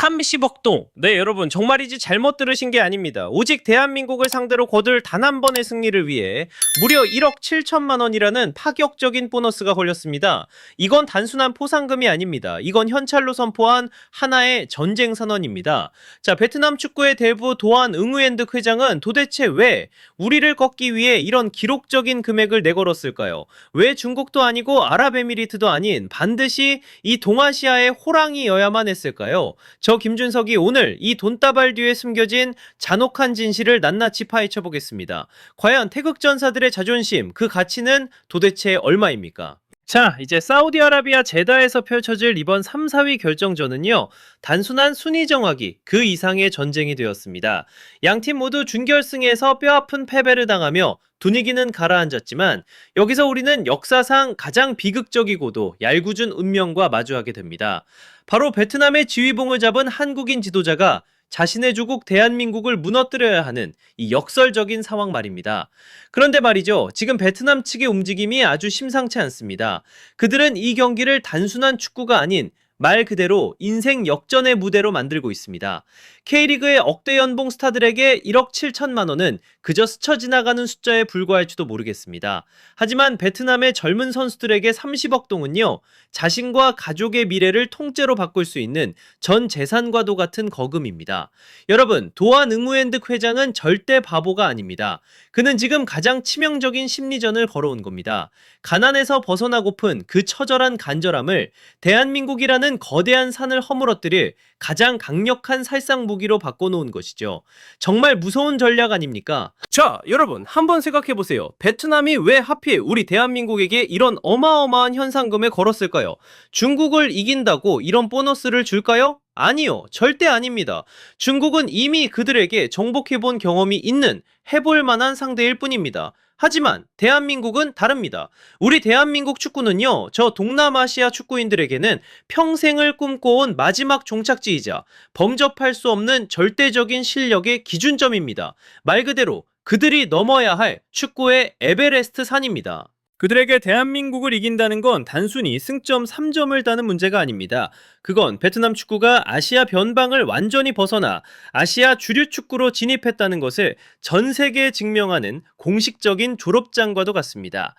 30억 동. 네, 여러분 정말이지 잘못 들으신 게 아닙니다. 오직 대한민국을 상대로 거둘 단 한 번의 승리를 위해 무려 1억 7천만 원이라는 파격적인 보너스가 걸렸습니다. 이건 단순한 포상금이 아닙니다. 이건 현찰로 선포한 하나의 전쟁 선언입니다. 자, 베트남 축구의 대부 도안 응우엔득 회장은 도대체 왜 우리를 꺾기 위해 이런 기록적인 금액을 내걸었을까요? 왜 중국도 아니고 아랍에미리트도 아닌 반드시 이 동아시아의 호랑이여야만 했을까요? 저 김준석이 오늘 이 돈다발 뒤에 숨겨진 잔혹한 진실을 낱낱이 파헤쳐 보겠습니다. 과연 태극전사들의 자존심, 그 가치는 도대체 얼마입니까? 자, 이제 사우디아라비아 제다에서 펼쳐질 이번 3, 4위 결정전은요, 단순한 순위 정하기 그 이상의 전쟁이 되었습니다. 양팀 모두 준결승에서 뼈아픈 패배를 당하며 분위기는 가라앉았지만 여기서 우리는 역사상 가장 비극적이고도 얄궂은 운명과 마주하게 됩니다. 바로 베트남의 지휘봉을 잡은 한국인 지도자가 자신의 조국 대한민국을 무너뜨려야 하는 이 역설적인 상황 말입니다. 그런데 말이죠. 지금 베트남 측의 움직임이 아주 심상치 않습니다. 그들은 이 경기를 단순한 축구가 아닌 말 그대로 인생 역전의 무대로 만들고 있습니다. K리그의 억대 연봉 스타들에게 1억 7천만 원은 그저 스쳐 지나가는 숫자에 불과할지도 모르겠습니다. 하지만 베트남의 젊은 선수들에게 30억 동은요, 자신과 가족의 미래를 통째로 바꿀 수 있는 전 재산과도 같은 거금입니다. 여러분, 도안 응우엔득 회장은 절대 바보가 아닙니다. 그는 지금 가장 치명적인 심리전을 걸어온 겁니다. 가난에서 벗어나고픈 그 처절한 간절함을 대한민국이라는 거대한 산을 허물어뜨릴 가장 강력한 살상 무기로 바꿔놓은 것이죠. 정말 무서운 전략 아닙니까? 자, 여러분 한번 생각해보세요. 베트남이 왜 하필 우리 대한민국에게 이런 어마어마한 현상금을 걸었을까요? 중국을 이긴다고 이런 보너스를 줄까요? 아니요, 절대 아닙니다. 중국은 이미 그들에게 정복해본 경험이 있는 해볼 만한 상대일 뿐입니다. 하지만 대한민국은 다릅니다. 우리 대한민국 축구는요, 저 동남아시아 축구인들에게는 평생을 꿈꿔온 마지막 종착지이자 범접할 수 없는 절대적인 실력의 기준점입니다. 말 그대로 그들이 넘어야 할 축구의 에베레스트 산입니다. 그들에게 대한민국을 이긴다는 건 단순히 승점 3점을 따는 문제가 아닙니다. 그건 베트남 축구가 아시아 변방을 완전히 벗어나 아시아 주류 축구로 진입했다는 것을 전 세계에 증명하는 공식적인 졸업장과도 같습니다.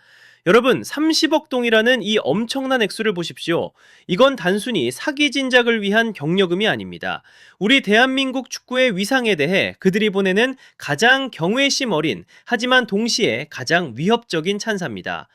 여러분, 30억 동이라는 이 엄청난 액수를 보십시오. 이건 단순히 사기 진작을 위한 격려금이 아닙니다. 우리 대한민국 축구의 위상에 대해 그들이 보내는 가장 경외심 어린, 하지만 동시에 가장 위협적인 찬사입니다.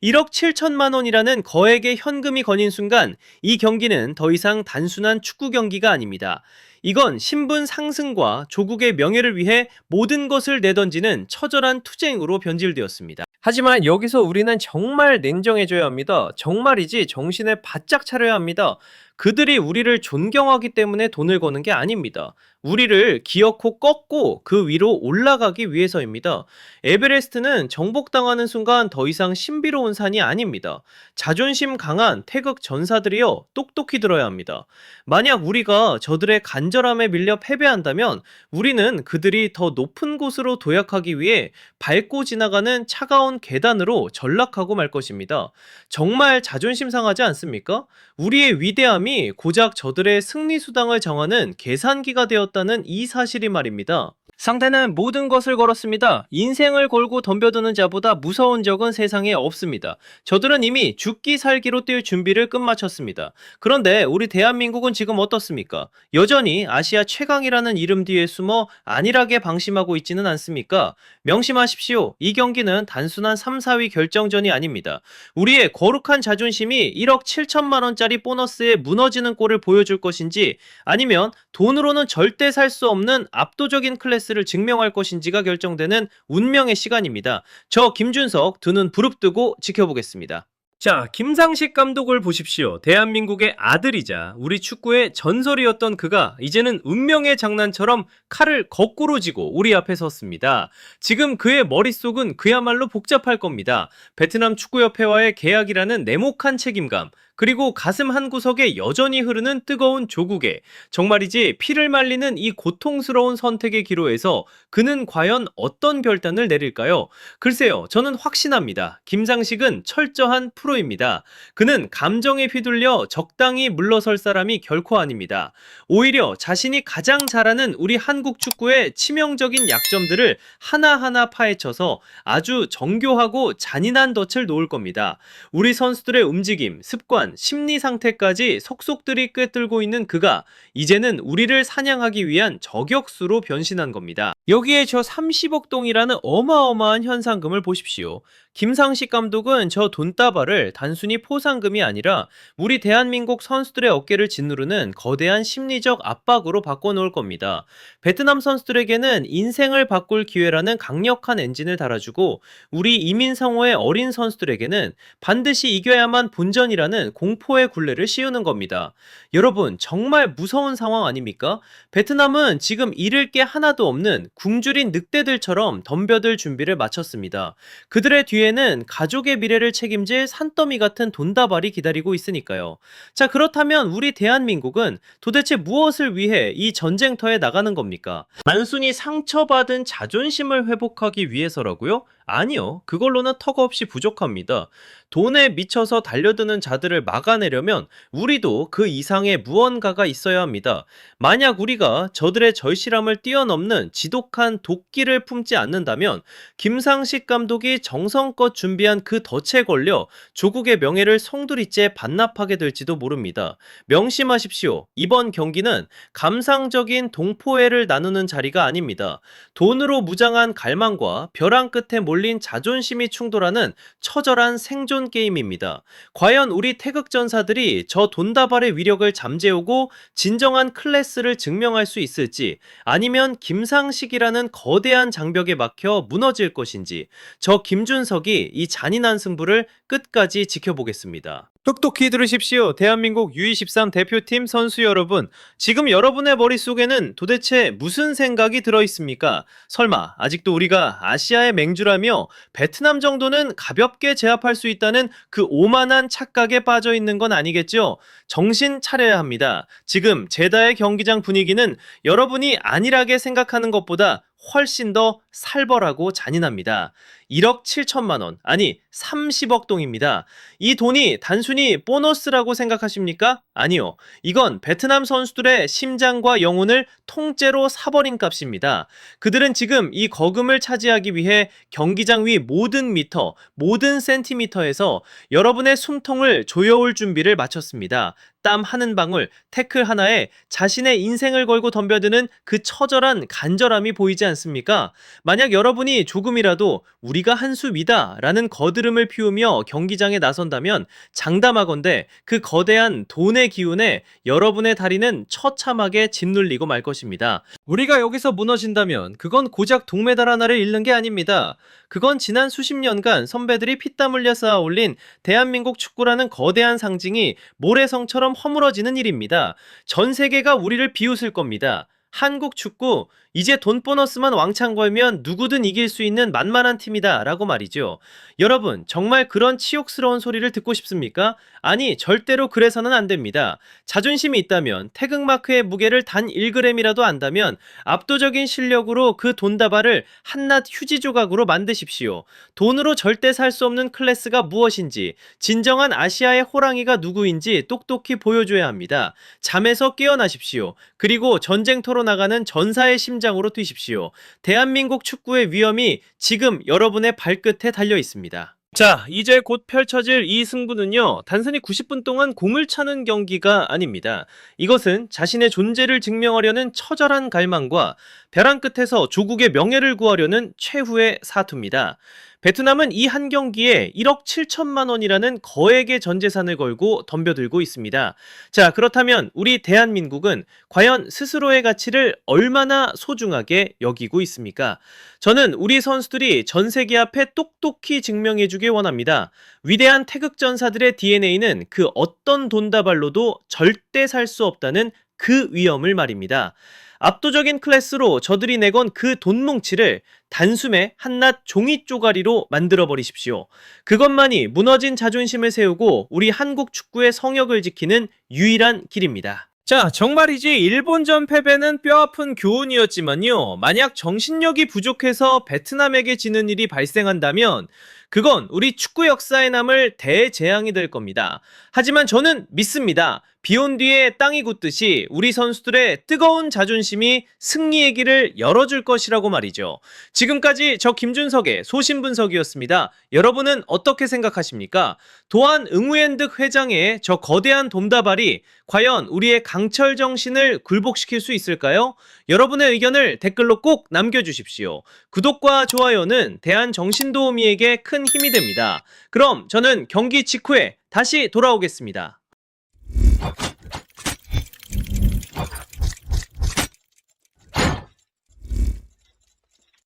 1억 7천만 원이라는 거액의 현금이 거닌 순간 이 경기는 더 이상 단순한 축구 경기가 아닙니다. 이건 신분 상승과 조국의 명예를 위해 모든 것을 내던지는 처절한 투쟁으로 변질되었습니다. 하지만 여기서 우리는 정말 냉정해져야 합니다. 정말이지 정신을 바짝 차려야 합니다. 그들이 우리를 존경하기 때문에 돈을 거는 게 아닙니다. 우리를 기어코 꺾고 그 위로 올라가기 위해서입니다. 에베레스트는 정복당하는 순간 더 이상 신비로운 산이 아닙니다. 자존심 강한 태극 전사들이요, 똑똑히 들어야 합니다. 만약 우리가 저들의 간절함에 밀려 패배한다면 우리는 그들이 더 높은 곳으로 도약하기 위해 밟고 지나가는 차가운 계단으로 전락하고 말 것입니다. 정말 자존심 상하지 않습니까? 우리의 위대함이 고작 저들의 승리 수당을 정하는 계산기가 되었다는 이 사실이 말입니다. 상대는 모든 것을 걸었습니다. 인생을 걸고 덤벼드는 자보다 무서운 적은 세상에 없습니다. 저들은 이미 죽기 살기로 뛸 준비를 끝마쳤습니다. 그런데 우리 대한민국은 지금 어떻습니까? 여전히 아시아 최강이라는 이름 뒤에 숨어 안일하게 방심하고 있지는 않습니까? 명심하십시오. 이 경기는 단순한 3, 4위 결정전이 아닙니다. 우리의 거룩한 자존심이 1억 7천만 원짜리 보너스에 무너지는 꼴을 보여줄 것인지, 아니면 돈으로는 절대 살 수 없는 압도적인 클래스를 증명할 것인지가 결정되는 운명의 시간입니다. 저 김준석 두 눈 부릅뜨고 지켜보겠습니다. 자, 김상식 감독을 보십시오. 대한민국의 아들이자 우리 축구의 전설이었던 그가 이제는 운명의 장난처럼 칼을 거꾸로 쥐고 우리 앞에 섰습니다. 지금 그의 머릿속은 그야말로 복잡할 겁니다. 베트남 축구협회와의 계약이라는 냉혹한 책임감, 그리고 가슴 한구석에 여전히 흐르는 뜨거운 조국에 정말이지 피를 말리는 이 고통스러운 선택의 기로에서 그는 과연 어떤 결단을 내릴까요? 글쎄요, 저는 확신합니다. 김상식은 철저한 프로입니다. 그는 감정에 휘둘려 적당히 물러설 사람이 결코 아닙니다. 오히려 자신이 가장 잘하는 우리 한국 축구의 치명적인 약점들을 하나하나 파헤쳐서 아주 정교하고 잔인한 덫을 놓을 겁니다. 우리 선수들의 움직임, 습관, 심리 상태까지 속속들이 꿰뚫고 있는 그가 이제는 우리를 사냥하기 위한 저격수로 변신한 겁니다. 여기에 저 30억 동이라는 어마어마한 현상금을 보십시오. 김상식 감독은 저 돈다발을 단순히 포상금이 아니라 우리 대한민국 선수들의 어깨를 짓누르는 거대한 심리적 압박으로 바꿔놓을 겁니다. 베트남 선수들에게는 인생을 바꿀 기회라는 강력한 엔진을 달아주고 우리 이민성호의 어린 선수들에게는 반드시 이겨야만 본전이라는 공포의 굴레를 씌우는 겁니다. 여러분, 정말 무서운 상황 아닙니까? 베트남은 지금 잃을 게 하나도 없는 굶주린 늑대들처럼 덤벼들 준비를 마쳤습니다. 그들의 뒤에는 가족의 미래를 책임질 산더미 같은 돈다발이 기다리고 있으니까요. 자, 그렇다면 우리 대한민국은 도대체 무엇을 위해 이 전쟁터에 나가는 겁니까? 단순히 상처받은 자존심을 회복하기 위해서라고요? 아니요. 그걸로는 턱없이 부족합니다. 돈에 미쳐서 달려드는 자들을 막아내려면 우리도 그 이상의 무언가가 있어야 합니다. 만약 우리가 저들의 절실함을 뛰어넘는 지독한 도끼를 품지 않는다면 김상식 감독이 정성껏 준비한 그 덫에 걸려 조국의 명예를 송두리째 반납하게 될지도 모릅니다. 명심하십시오. 이번 경기는 감상적인 동포애를 나누는 자리가 아닙니다. 돈으로 무장한 갈망과 벼랑 끝에 몰린 자존심이 충돌하는 처절한 생존 게임입니다. 과연 우리 태극전사들이 저 돈다발의 위력을 잠재우고 진정한 클래스를 증명할 수 있을지, 아니면 김상식이라는 거대한 장벽에 막혀 무너질 것인지, 저 김준석이 이 잔인한 승부를 끝까지 지켜보겠습니다. 똑똑히 들으십시오. 대한민국 U23 대표팀 선수 여러분, 지금 여러분의 머릿속에는 도대체 무슨 생각이 들어있습니까? 설마 아직도 우리가 아시아의 맹주라며 베트남 정도는 가볍게 제압할 수 있다는 그 오만한 착각에 빠져 있는 건 아니겠죠? 정신 차려야 합니다. 지금 제다의 경기장 분위기는 여러분이 안일하게 생각하는 것보다 훨씬 더 살벌하고 잔인합니다. 1억 7천만 원, 아니 30억 동입니다. 이 돈이 단순히 보너스라고 생각하십니까? 아니요. 이건 베트남 선수들의 심장과 영혼을 통째로 사버린 값입니다. 그들은 지금 이 거금을 차지하기 위해 경기장 위 모든 미터, 모든 센티미터에서 여러분의 숨통을 조여올 준비를 마쳤습니다. 땀 한 방울, 태클 하나에 자신의 인생을 걸고 덤벼드는 그 처절한 간절함이 보이지 않습니까? 만약 여러분이 조금이라도 우리가 한수위다 라는 거드름을 피우며 경기장에 나선다면 장담하건대 그 거대한 돈의 기운에 여러분의 다리는 처참하게 짓눌리고 말 것입니다. 우리가 여기서 무너진다면 그건 고작 동메달 하나를 잃는 게 아닙니다. 그건 지난 수십 년간 선배들이 피땀 흘려 쌓아 올린 대한민국 축구라는 거대한 상징이 모래성처럼 허물어지는 일입니다. 전 세계가 우리를 비웃을 겁니다. 한국 축구, 이제 돈 보너스만 왕창 걸면 누구든 이길 수 있는 만만한 팀이다 라고 말이죠. 여러분, 정말 그런 치욕스러운 소리를 듣고 싶습니까? 아니, 절대로 그래서는 안 됩니다. 자존심이 있다면, 태극마크의 무게를 단 1g이라도 안다면 압도적인 실력으로 그 돈다발을 한낱 휴지 조각으로 만드십시오. 돈으로 절대 살 수 없는 클래스가 무엇인지, 진정한 아시아의 호랑이가 누구인지 똑똑히 보여줘야 합니다. 잠에서 깨어나십시오. 그리고 전쟁터로 나가는 전사의 심장으로 뛰십시오. 대한민국 축구의 위험이 지금 여러분의 발끝에 달려 있습니다. 자, 이제 곧 펼쳐질 이 승부는요, 단순히 90분 동안 공을 차는 경기가 아닙니다. 이것은 자신의 존재를 증명하려는 처절한 갈망과 벼랑 끝에서 조국의 명예를 구하려는 최후의 사투입니다. 베트남은 이 한 경기에 1억 7천만 원이라는 거액의 전 재산을 걸고 덤벼들고 있습니다. 자, 그렇다면 우리 대한민국은 과연 스스로의 가치를 얼마나 소중하게 여기고 있습니까? 저는 우리 선수들이 전 세계 앞에 똑똑히 증명해주길 원합니다. 위대한 태극전사들의 DNA는 그 어떤 돈다발로도 절대 살 수 없다는 그 위험을 말입니다. 압도적인 클래스로 저들이 내건 그 돈 뭉치를 단숨에 한낱 종이 쪼가리로 만들어 버리십시오. 그것만이 무너진 자존심을 세우고 우리 한국 축구의 성역을 지키는 유일한 길입니다. 자, 정말이지 일본전 패배는 뼈아픈 교훈이었지만요. 만약 정신력이 부족해서 베트남에게 지는 일이 발생한다면 그건 우리 축구 역사에 남을 대재앙이 될 겁니다. 하지만 저는 믿습니다. 비온 뒤에 땅이 굳듯이 우리 선수들의 뜨거운 자존심이 승리의 길을 열어줄 것이라고 말이죠. 지금까지 저 김준석의 소신분석이었습니다. 여러분은 어떻게 생각하십니까? 도안 응우엔득 회장의 저 거대한 돔다발이 과연 우리의 강철 정신을 굴복시킬 수 있을까요? 여러분의 의견을 댓글로 꼭 남겨주십시오. 구독과 좋아요는 대한정신도우미에게 큰 힘이 됩니다. 그럼 저는 경기 직후에 다시 돌아오겠습니다.